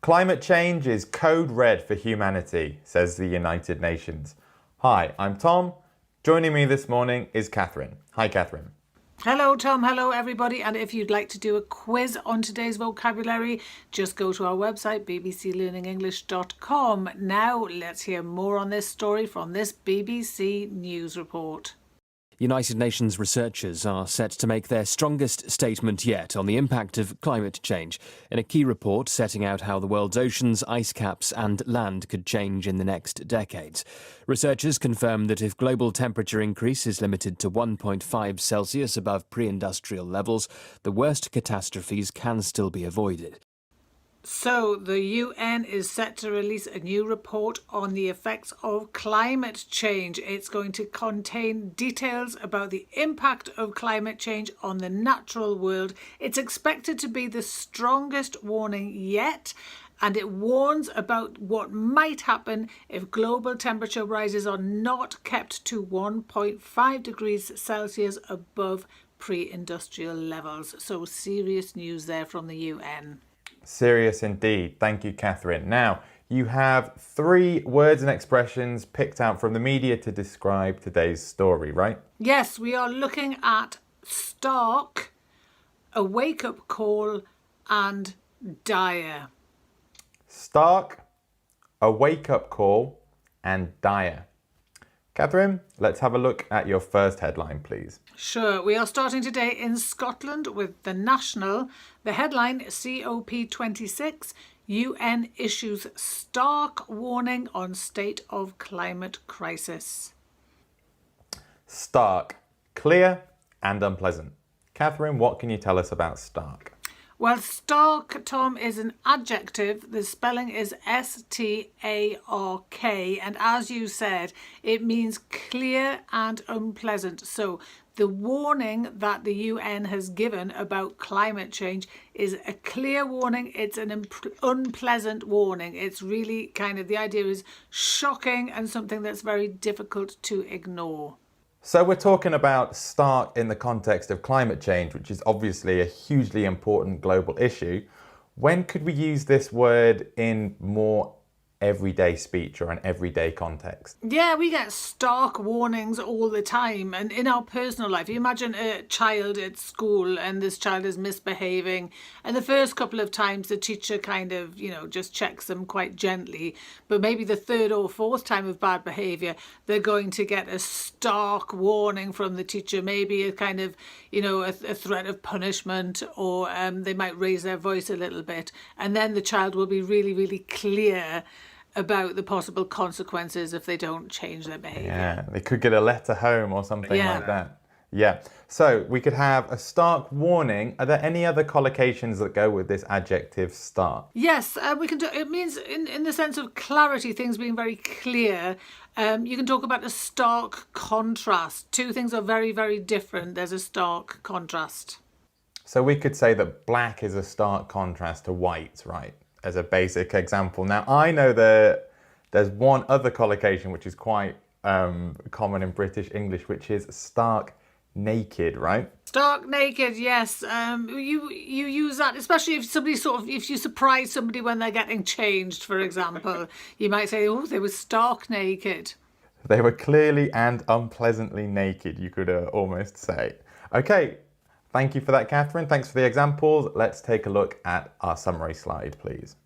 Climate change is code red for humanity, says the United Nations. Hi, I'm Tom. Joining me this morning is Catherine. Hi, Catherine. Hello, Tom. Hello, everybody. And if you'd like to do a quiz on today's vocabulary, just go to our website, bbclearningenglish.com. Now, let's hear more on this story from this BBC News report. United Nations researchers are set to make their strongest statement yet on the impact of climate change in a key report setting out how the world's oceans, ice caps and land could change in the next decades. Researchers confirm that if global temperature increase is limited to 1.5 Celsius above pre-industrial levels, the worst catastrophes can still be avoided. So, the UN is set to release a new report on the effects of climate change. It's going to contain details about the impact of climate change on the natural world. It's expected to be the strongest warning yet, and it warns about what might happen if global temperature rises are not kept to 1.5 degrees Celsius above pre-industrial levels. So, serious news there from the UN. Serious indeed. Thank you, Catherine. Now, you have 3 words and expressions picked out from the media to describe today's story, right? Yes, we are looking at stark, a wake-up call, and dire. Stark, a wake-up call, and dire. Catherine, let's have a look at your first headline, please. Sure. We are starting today in Scotland with The National. The headline, COP26, UN issues stark warning on state of climate crisis. Stark, clear and unpleasant. Catherine, what can you tell us about stark? Well, stark, Tom, is an adjective. The spelling is S-T-A-R-K. And as you said, it means clear and unpleasant. So the warning that the UN has given about climate change is a clear warning. It's an unpleasant warning. It's really kind of, the idea is shocking and something that's very difficult to ignore. So we're talking about stark in the context of climate change, which is obviously a hugely important global issue. When could we use this word in more everyday speech or an everyday context? Yeah, we get stark warnings all the time, and in our personal life, you imagine a child at school and this child is misbehaving, and the first couple of times the teacher kind of, just checks them quite gently, but maybe the third or fourth time of bad behaviour, they're going to get a stark warning from the teacher, maybe a kind of, a threat of punishment, or they might raise their voice a little bit, and then the child will be really, really clear about the possible consequences if they don't change their behaviour. Yeah, they could get a letter home or something like that. Yeah, so we could have a stark warning. Are there any other collocations that go with this adjective stark? Yes, we can do. It means in the sense of clarity, things being very clear. You can talk about a stark contrast. Two things are very, very different. There's a stark contrast. So we could say that black is a stark contrast to white, right? As a basic example. Now, I know that there's one other collocation which is quite common in British English, which is stark naked, right? Stark naked, yes. You use that, especially if somebody if you surprise somebody when they're getting changed, for example. You might say, oh, they were stark naked. They were clearly and unpleasantly naked, you could almost say. Okay. Thank you for that, Catherine. Thanks for the examples. Let's take a look at our summary slide, please.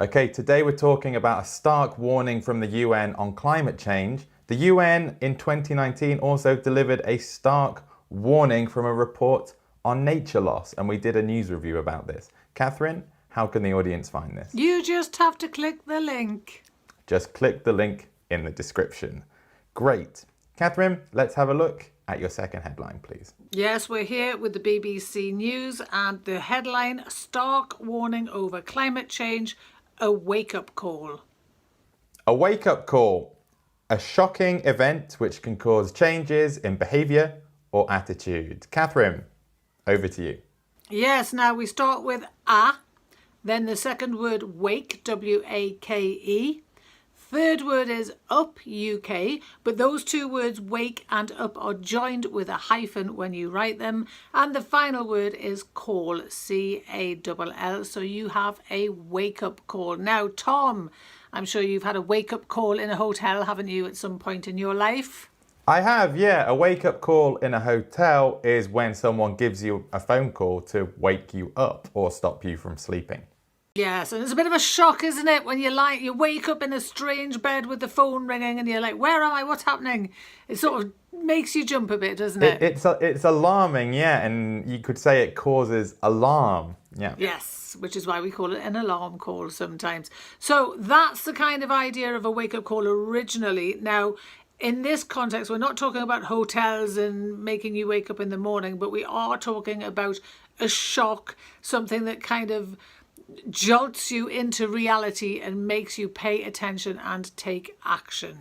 Okay, today we're talking about a stark warning from the UN on climate change. The UN in 2019 also delivered a stark warning from a report on nature loss, and we did a news review about this. Catherine, how can the audience find this? You just have to click the link. Just click the link in the description. Great. Catherine, let's have a look at your second headline, please. Yes, we're here with the BBC News and the headline, stark warning over climate change, a wake-up call. A wake-up call. A shocking event which can cause changes in behaviour or attitude. Catherine, over to you. Yes, now we start with a, then the second word wake, W-A-K-E. third word is up, UK, but those two words, wake and up, are joined with a hyphen when you write them. And the final word is call, C-A-L-L. So you have a wake-up call. Now, Tom, I'm sure you've had a wake-up call in a hotel, haven't you, at some point in your life? I have, yeah. A wake-up call in a hotel is when someone gives you a phone call to wake you up or stop you from sleeping. Yes, and it's a bit of a shock, isn't it, when you wake up in a strange bed with the phone ringing and you're like, where am I? What's happening? It sort of makes you jump a bit, doesn't it? It's alarming, yeah, and you could say it causes alarm, yeah. Yes, which is why we call it an alarm call sometimes. So that's the kind of idea of a wake-up call originally. Now, in this context, we're not talking about hotels and making you wake up in the morning, but we are talking about a shock, something that kind of jolts you into reality and makes you pay attention and take action.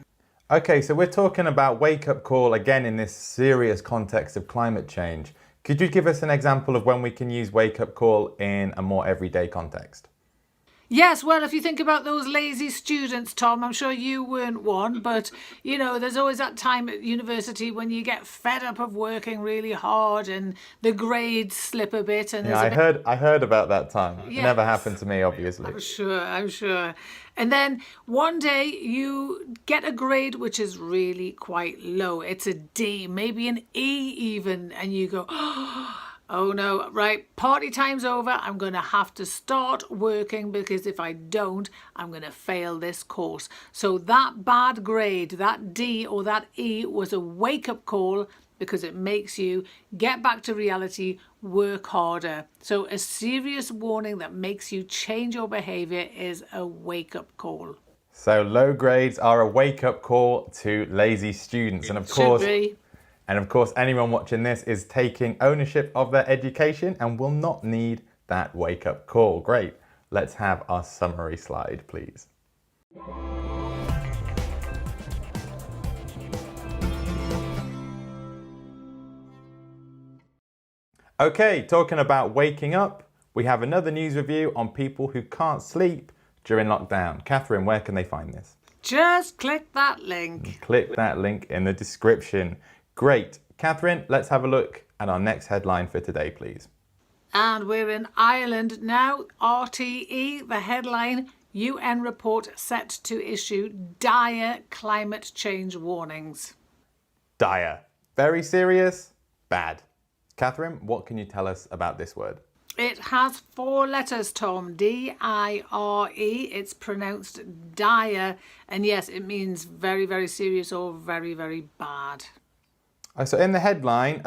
Okay, so we're talking about wake-up call again in this serious context of climate change. Could you give us an example of when we can use wake-up call in a more everyday context? Yes, well, if you think about those lazy students, Tom, I'm sure you weren't one, but, you know, there's always that time at university when you get fed up of working really hard and the grades slip a bit. And Yeah, I heard about that time. It Yes. never happened to me, obviously. I'm sure. And then one day you get a grade which is really quite low. It's a D, maybe an E even, and you go, oh no, right, party time's over. I'm going to have to start working because if I don't, I'm going to fail this course. So that bad grade, that D or that E, was a wake-up call because it makes you get back to reality, work harder. So a serious warning that makes you change your behaviour is a wake-up call. So low grades are a wake-up call to lazy students. And of course, anyone watching this is taking ownership of their education and will not need that wake-up call. Great. Let's have our summary slide, please. Okay, talking about waking up, we have another news review on people who can't sleep during lockdown. Catherine, where can they find this? Just click that link. Click that link in the description. Great. Catherine, let's have a look at our next headline for today, please. And we're in Ireland now. RTE, the headline, UN report set to issue dire climate change warnings. Dire. Very serious, bad. Catherine, what can you tell us about this word? It has 4 letters, Tom. D-I-R-E. It's pronounced dire. And yes, it means very, very serious or very, very bad. So in the headline,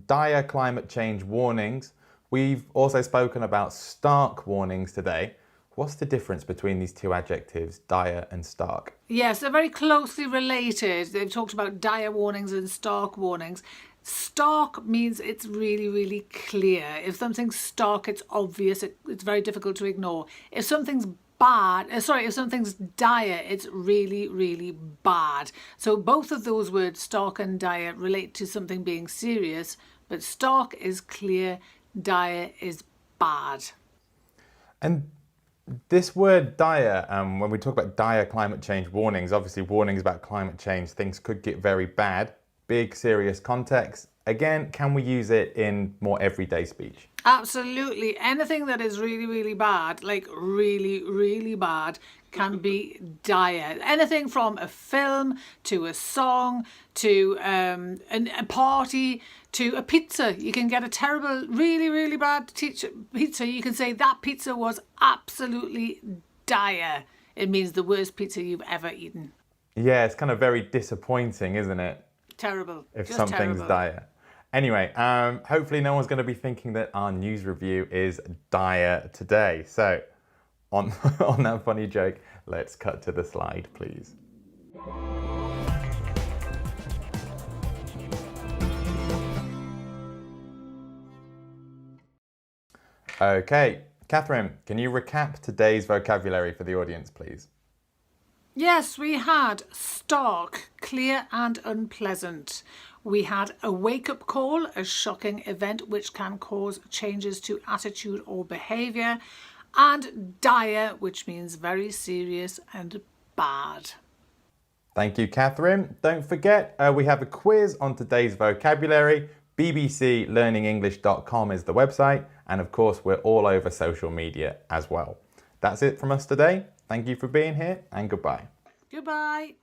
dire climate change warnings, we've also spoken about stark warnings today. What's the difference between these two adjectives, dire and stark? Yes, they're very closely related. They've talked about dire warnings and stark warnings. Stark means it's really, really clear. If something's stark, it's obvious. It's very difficult to ignore. If something's if something's dire, it's really, really bad. So both of those words, stark and dire, relate to something being serious, but stark is clear, dire is bad. And this word dire, when we talk about dire climate change warnings, obviously warnings about climate change, things could get very bad, big, serious context. Again, can we use it in more everyday speech? Absolutely. Anything that is really, really bad, like really, really bad, can be dire. Anything from a film to a song to a party to a pizza. You can get a terrible, really, really bad pizza. You can say that pizza was absolutely dire. It means the worst pizza you've ever eaten. Yeah, it's kind of very disappointing, isn't it? Terrible. If Just something's terrible. dire. Anyway, hopefully no one's going to be thinking that our news review is dire today. So, on that funny joke, let's cut to the slide, please. Okay, Catherine, can you recap today's vocabulary for the audience, please? Yes, we had stark, clear and unpleasant. We had a wake-up call, a shocking event which can cause changes to attitude or behaviour, and dire, which means very serious and bad. Thank you, Catherine. Don't forget, we have a quiz on today's vocabulary. bbclearningenglish.com is the website. And of course, we're all over social media as well. That's it from us today. Thank you for being here and goodbye. Goodbye.